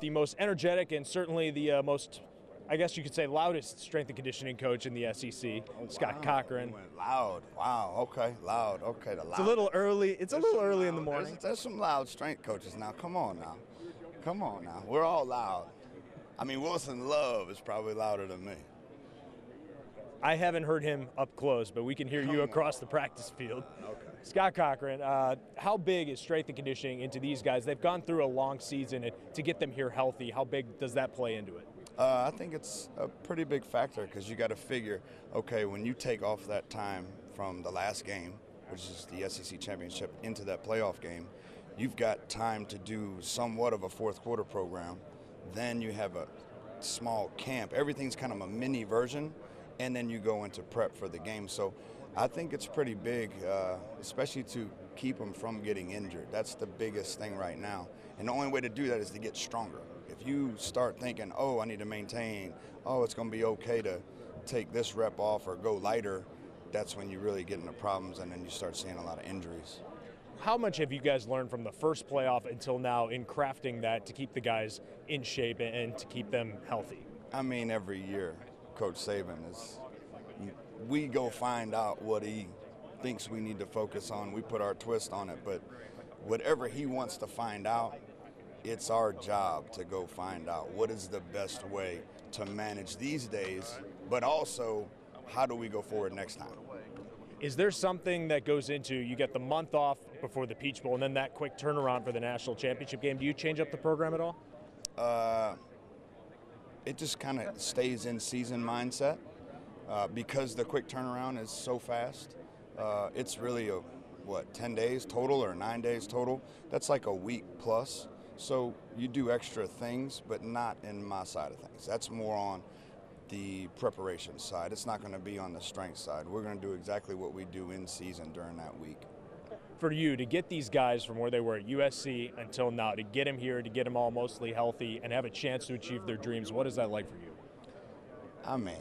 the most energetic and certainly the most, I guess you could say, loudest strength and conditioning coach in the SEC, Scott Cochran. You went loud. Wow. Okay. Loud. Okay. The loud. It's a little early. It's a little early in the morning. There's some loud strength coaches now. Come on now. Come on now. We're all loud. I mean, Wilson Love is probably louder than me. I haven't heard him up close, but we can hear you across the practice field. Okay. Scott Cochran, how big is strength and conditioning into these guys? They've gone through a long season, and to get them here healthy, how big does that play into it? I think it's a pretty big factor because you got to figure, okay, when you take off that time from the last game, which is the SEC championship, into that playoff game, you've got time to do somewhat of a fourth quarter program. Then you have a small camp. Everything's kind of a mini version, and then you go into prep for the game. So I think it's pretty big, especially to keep them from getting injured. That's the biggest thing right now. And the only way to do that is to get stronger. If you start thinking, oh, I need to maintain, oh, it's going to be okay to take this rep off or go lighter, that's when you really get into problems, and then you start seeing a lot of injuries. How much have you guys learned from the first playoff until now in crafting that to keep the guys in shape and to keep them healthy? I mean, every year, Coach Saban we go find out what he thinks we need to focus on. We put our twist on it, but whatever he wants to find out, it's our job to go find out what is the best way to manage these days, but also how do we go forward next time. Is there something that goes into, you get the month off before the Peach Bowl and then that quick turnaround for the national championship game? Do you change up the program at all? It just kind of stays in season mindset because the quick turnaround is so fast. It's really 10 days total or 9 days total? That's like a week plus. So you do extra things, but not in my side of things. That's more on the preparation side. It's not going to be on the strength side. We're going to do exactly what we do in season during that week. For you, to get these guys from where they were at USC until now, to get them here, to get them all mostly healthy and have a chance to achieve their dreams, what is that like for you? I mean,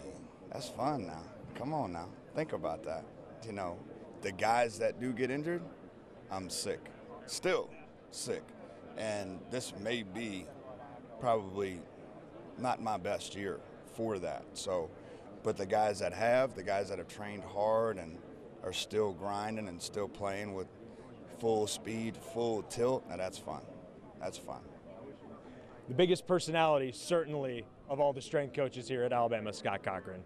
that's fun now. Come on now. Think about that. You know, the guys that do get injured, I'm sick. Still sick. And this may be probably not my best year for that. So, but the guys that have trained hard and are still grinding and still playing with full speed, full tilt, now that's fun. That's fun. The biggest personality, certainly, of all the strength coaches here at Alabama, Scott Cochran.